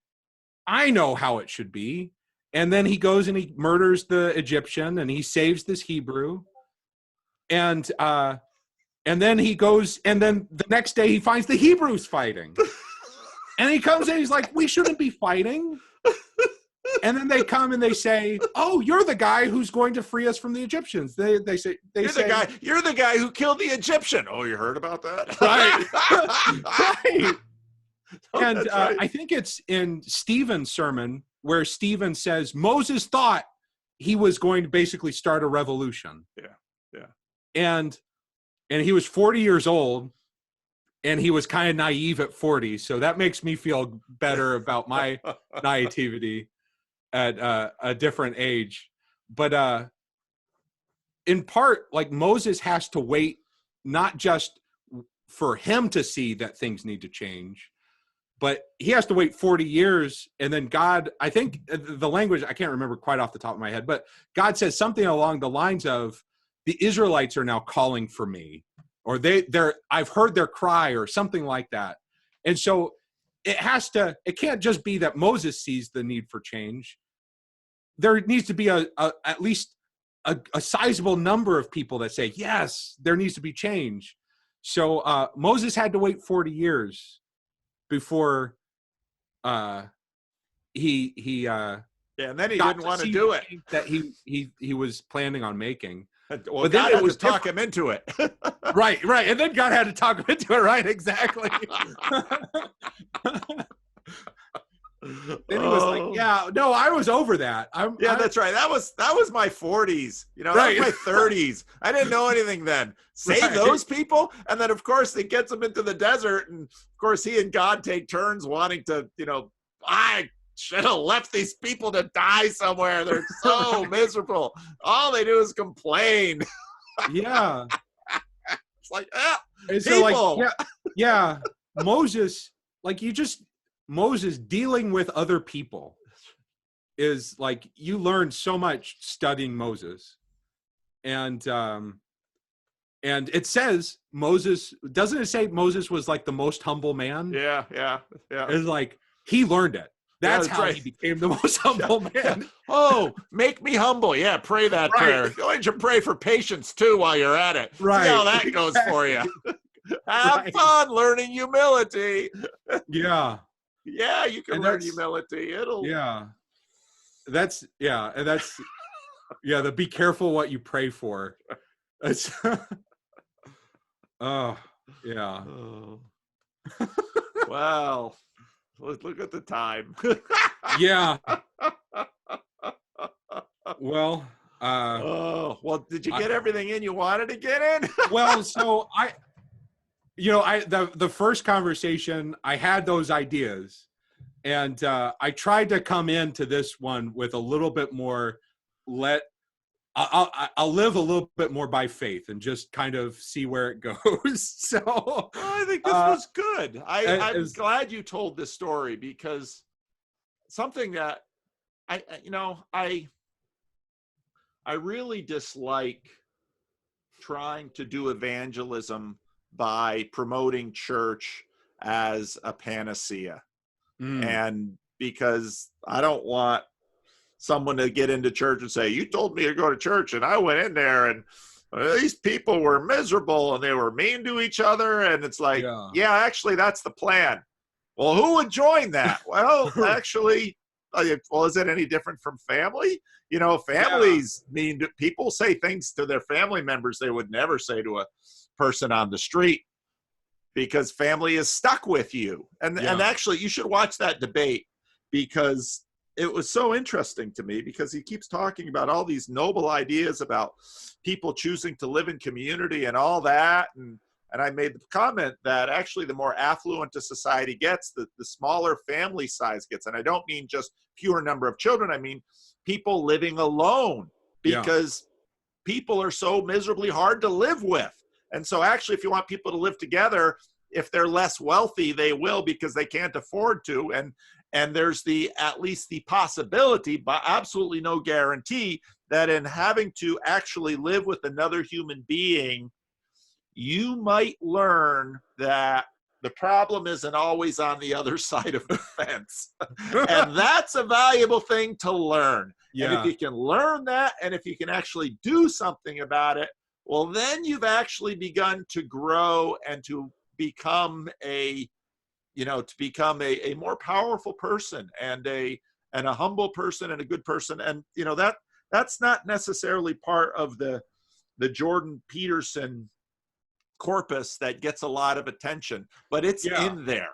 S2: I know how it should be. And then he goes and he murders the Egyptian, and he saves this Hebrew. And then he goes, and then the next day he finds the Hebrews fighting. And he comes in, he's like, we shouldn't be fighting. And then they come and they say, oh, you're the guy who's going to free us from the Egyptians. They say,
S1: you're the guy who killed the Egyptian. Oh, you heard about that?
S2: Right. Right.
S1: Oh,
S2: And
S1: right.
S2: I think it's in Stephen's sermon where Stephen says Moses thought he was going to basically start a revolution.
S1: Yeah.
S2: And he was 40 years old, and he was kind of naive at 40. So that makes me feel better about my naivety at a different age. But in part, like, Moses has to wait not just for him to see that things need to change, but he has to wait 40 years. And then God, I think the language, I can't remember quite off the top of my head, but God says something along the lines of, the Israelites are now calling for me, or I've heard their cry, or something like that. And so it can't just be that Moses sees the need for change. There needs to be at least a sizable number of people that say, yes, there needs to be change. So Moses had to wait 40 years before he
S1: and then he didn't want to do it
S2: that he was planning on making.
S1: Well,
S2: but then
S1: God
S2: it
S1: had
S2: was
S1: to talk him into it.
S2: right, and then God had to talk him into it. Right, exactly. Then he was like, "Yeah, no, I was over that."
S1: That's right. That was my 40s.
S2: Right.
S1: That was my 30s. I didn't know anything then. Save
S2: Right.
S1: those people, and then of course it gets him into the desert, and of course he and God take turns wanting to. I should have left these people to die somewhere. They're so miserable. All they do is complain.
S2: Yeah.
S1: It's like,
S2: And
S1: people.
S2: so, yeah. Moses, Moses dealing with other people is like, you learn so much studying Moses. And it says Moses, doesn't it say Moses was like the most humble man?
S1: Yeah.
S2: It's like, he learned it. That's how
S1: right.
S2: he became the most humble man.
S1: Oh, make me humble. Yeah, pray that prayer. Go ahead and pray for patience too while you're at it.
S2: Right.
S1: See how that goes for you. Have fun learning humility.
S2: Yeah.
S1: Yeah, you can learn humility.
S2: That's the be careful what you pray for. That's oh, yeah.
S1: Oh. Wow. Look at the time.
S2: Yeah. Well,
S1: did you get everything in you wanted to get in?
S2: Well, so the first conversation, I had those ideas, and I tried to come into this one with a little bit more, I'll live a little bit more by faith and just kind of see where it goes. So
S1: I think this was good. I'm glad you told this story, because something that I really dislike trying to do evangelism by promoting church as a panacea. And because I don't want someone to get into church and say, you told me to go to church and I went in there and these people were miserable and they were mean to each other. And it's like, yeah, actually that's the plan. Well, who would join that? Well, actually, is it any different from family? Families mean people say things to their family members they would never say to a person on the street, because family is stuck with you. And actually, you should watch that debate, because it was so interesting to me, because he keeps talking about all these noble ideas about people choosing to live in community and all that. And I made the comment that actually the more affluent a society gets, the smaller family size gets. And I don't mean just fewer number of children. I mean people living alone, because people are so miserably hard to live with. And so actually, if you want people to live together, if they're less wealthy, they will, because they can't afford to. And there's at least the possibility, but absolutely no guarantee, that in having to actually live with another human being, you might learn that the problem isn't always on the other side of the fence. And that's a valuable thing to learn.
S2: Yeah.
S1: And if you can learn that, and if you can actually do something about it, well, then you've actually begun to grow and to become a more powerful person and a humble person and a good person. And, that's not necessarily part of the Jordan Peterson corpus that gets a lot of attention, but it's in there.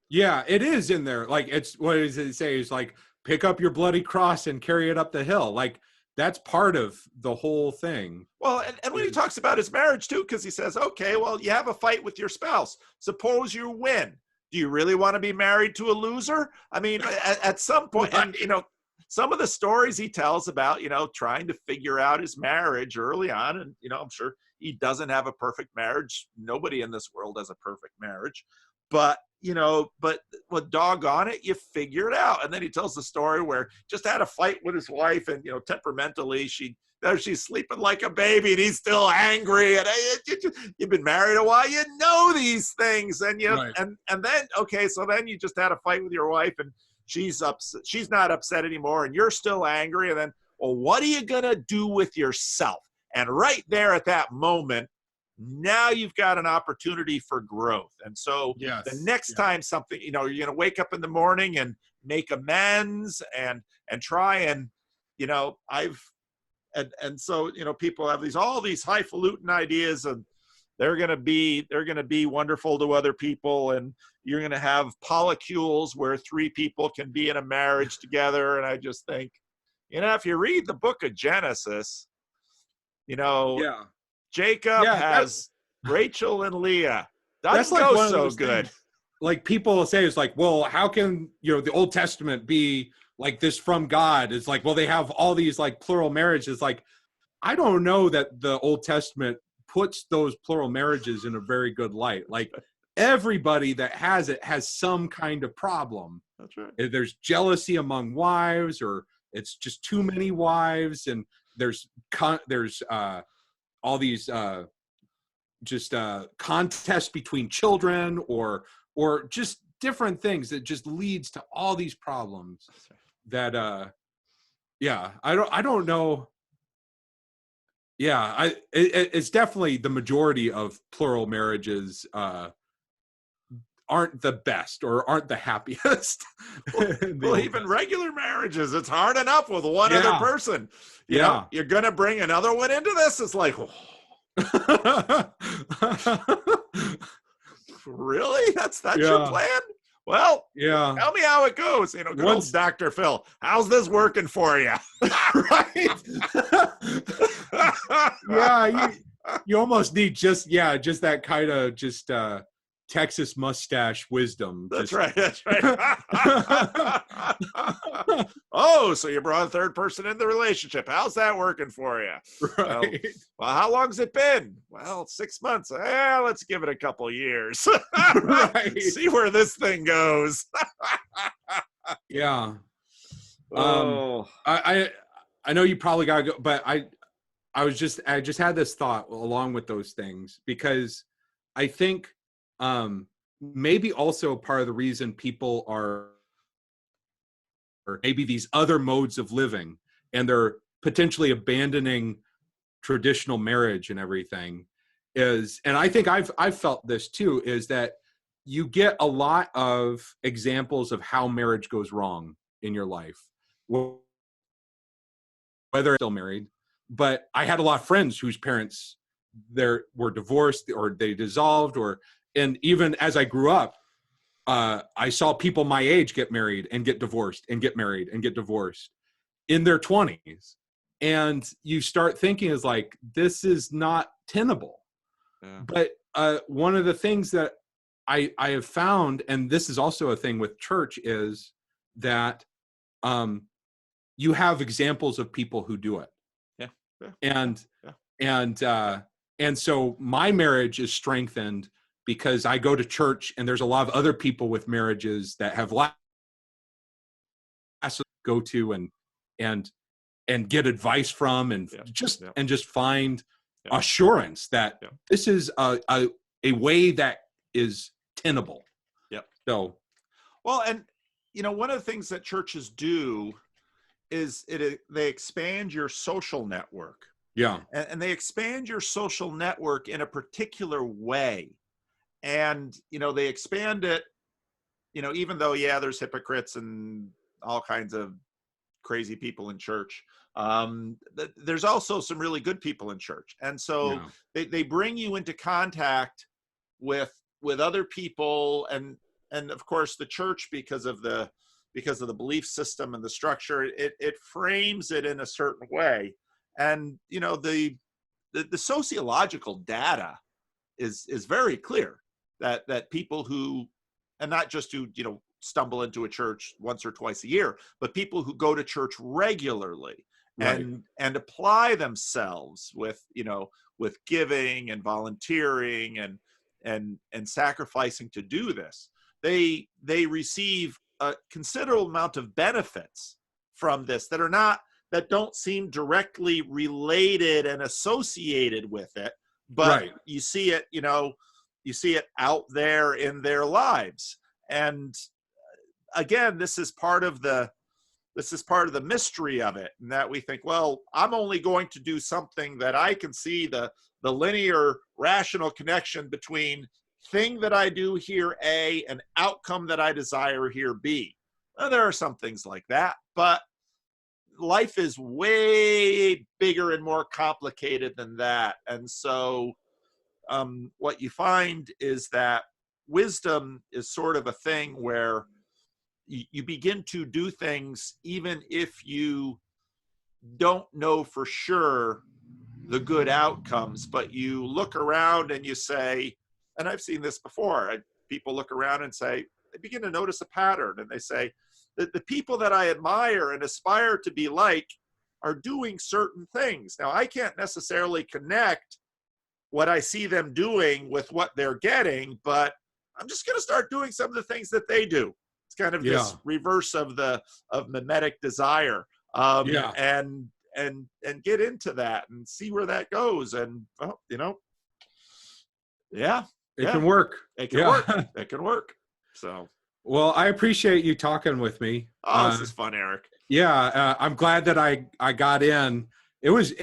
S2: Yeah, it is in there. Like, it's, what does it say? It's like, pick up your bloody cross and carry it up the hill. Like, that's part of the whole thing.
S1: Well, and when he talks about his marriage too, because he says, okay, well, you have a fight with your spouse. Suppose you win. Do you really want to be married to a loser? I mean, at some point, and some of the stories he tells about, trying to figure out his marriage early on, and I'm sure he doesn't have a perfect marriage. Nobody in this world has a perfect marriage, but doggone it, you figure it out. And then he tells the story where just had a fight with his wife, and temperamentally she's sleeping like a baby, and he's still angry. And you've been married a while, you know these things, and and then so then you just had a fight with your wife, and she's upset. She's not upset anymore, and you're still angry. And then, well, what are you gonna do with yourself? And right there at that moment, now you've got an opportunity for growth. And so the next time something, you're going to wake up in the morning and make amends and try and, so, people have all these highfalutin ideas, and they're going to be wonderful to other people. And you're going to have polycules where 3 people can be in a marriage together. And I just think, if you read the book of Genesis, Jacob has Rachel and Leah. That's like go so good.
S2: Things, like, people say, it's like, well, how can the Old Testament be like this from God? It's like, well, they have all these like plural marriages. Like, I don't know that the Old Testament puts those plural marriages in a very good light. Like, everybody that has it has some kind of problem.
S1: That's right.
S2: If there's jealousy among wives, or it's just too many wives, and there's all these contests between children, or just different things that just leads to all these problems. That I don't know. Yeah, it's definitely the majority of plural marriages aren't the best or aren't the happiest.
S1: Well, even regular marriages, it's hard enough with one other person. You're going to bring another one into this. It's like, really? That's your plan? Well, tell me how it goes. Good old Dr. Phil. How's this working for you?
S2: Right? You almost need just that kind of Texas mustache wisdom.
S1: That's right. Oh, so you brought a third person in the relationship. How's that working for you?
S2: Right.
S1: Well, how long's it been? Well, 6 months. Let's give it a couple years.
S2: Right.
S1: See where this thing goes.
S2: Yeah. I know you probably gotta go, but I just had this thought along with those things, because I think maybe also part of the reason people are, or maybe these other modes of living, and they're potentially abandoning traditional marriage and everything, is, and I think I've felt this too, is that you get a lot of examples of how marriage goes wrong in your life, whether still married. But I had a lot of friends whose parents were divorced, or they dissolved, and even as I grew up, I saw people my age get married and get divorced and get married and get divorced in their 20s. And you start thinking, is like, this is not tenable. Yeah. But one of the things that I have found, and this is also a thing with church, is that you have examples of people who do it. And so my marriage is strengthened because I go to church, and there's a lot of other people with marriages that have go to, and and get advice from, and just find
S1: Yeah.
S2: assurance that
S1: Yeah.
S2: this is a way that is tenable.
S1: Yep.
S2: So,
S1: well, and one of the things that churches do is they expand your social network.
S2: Yeah.
S1: And they expand your social network in a particular way. And, they expand it, even though, there's hypocrites and all kinds of crazy people in church. There's also some really good people in church. And so they bring you into contact with other people, and of course the church, because of the belief system and the structure, it frames it in a certain way. And the sociological data is very clear that people who, and not just who stumble into a church once or twice a year, but people who go to church regularly and apply themselves with giving and volunteering and sacrificing to do this, they receive a considerable amount of benefits from this that don't seem directly related and associated with it, but you see it out there in their lives. And again, this is part of the mystery of it, and that we think, well, I'm only going to do something that I can see the linear rational connection between thing that I do here, A, and outcome that I desire here, B. Well, there are some things like that, but life is way bigger and more complicated than that. And so what you find is that wisdom is sort of a thing where you begin to do things even if you don't know for sure the good outcomes, but you look around and you say, and I've seen this before, people look around and say, they begin to notice a pattern, and they say that the people that I admire and aspire to be like are doing certain things. Now, I can't necessarily connect what I see them doing with what they're getting, but I'm just going to start doing some of the things that they do. It's kind of this reverse of mimetic desire, and get into that and see where that goes. And
S2: it can work.
S1: It can work. It can work. So,
S2: well, I appreciate you talking with me.
S1: Oh, this is fun, Eric.
S2: Yeah, I'm glad that I got in. It was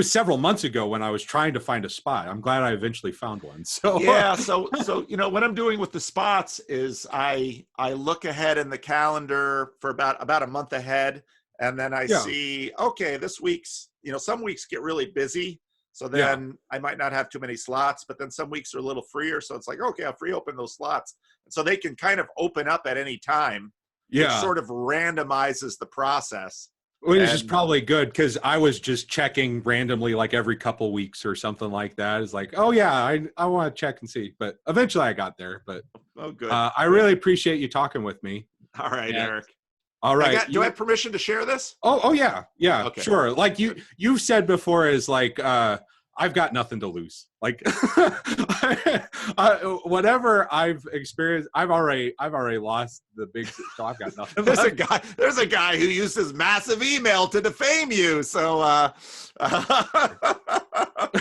S2: several months ago when I was trying to find a spot. I'm glad I eventually found one. So
S1: so what I'm doing with the spots is I look ahead in the calendar for about a month ahead, and then I see, okay, this week's, some weeks get really busy, so then I might not have too many slots, but then some weeks are a little freer, so it's like, okay, I'll free open those slots, and so they can kind of open up at any time. Which sort of randomizes the process.
S2: Which is probably good, because I was just checking randomly like every couple weeks or something like that. It's like, oh yeah, I want to check and see. But eventually I got there. But
S1: good.
S2: I really appreciate you talking with me.
S1: All right, Eric.
S2: All right.
S1: Do I have permission to share this?
S2: Oh yeah.
S1: Okay.
S2: Sure. Like you've said before, is like I've got nothing to lose. Like whatever I've experienced, I've already lost the big. So I've got nothing.
S1: There's a guy who used his massive email to defame you. So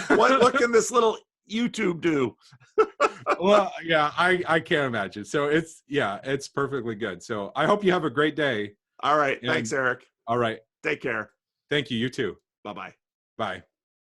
S1: what can this little YouTube do?
S2: Well, yeah, I can't imagine. So it's perfectly good. So I hope you have a great day.
S1: All right. Thanks, Eric.
S2: All right.
S1: Take care.
S2: Thank you. You too.
S1: Bye-bye.
S2: Bye.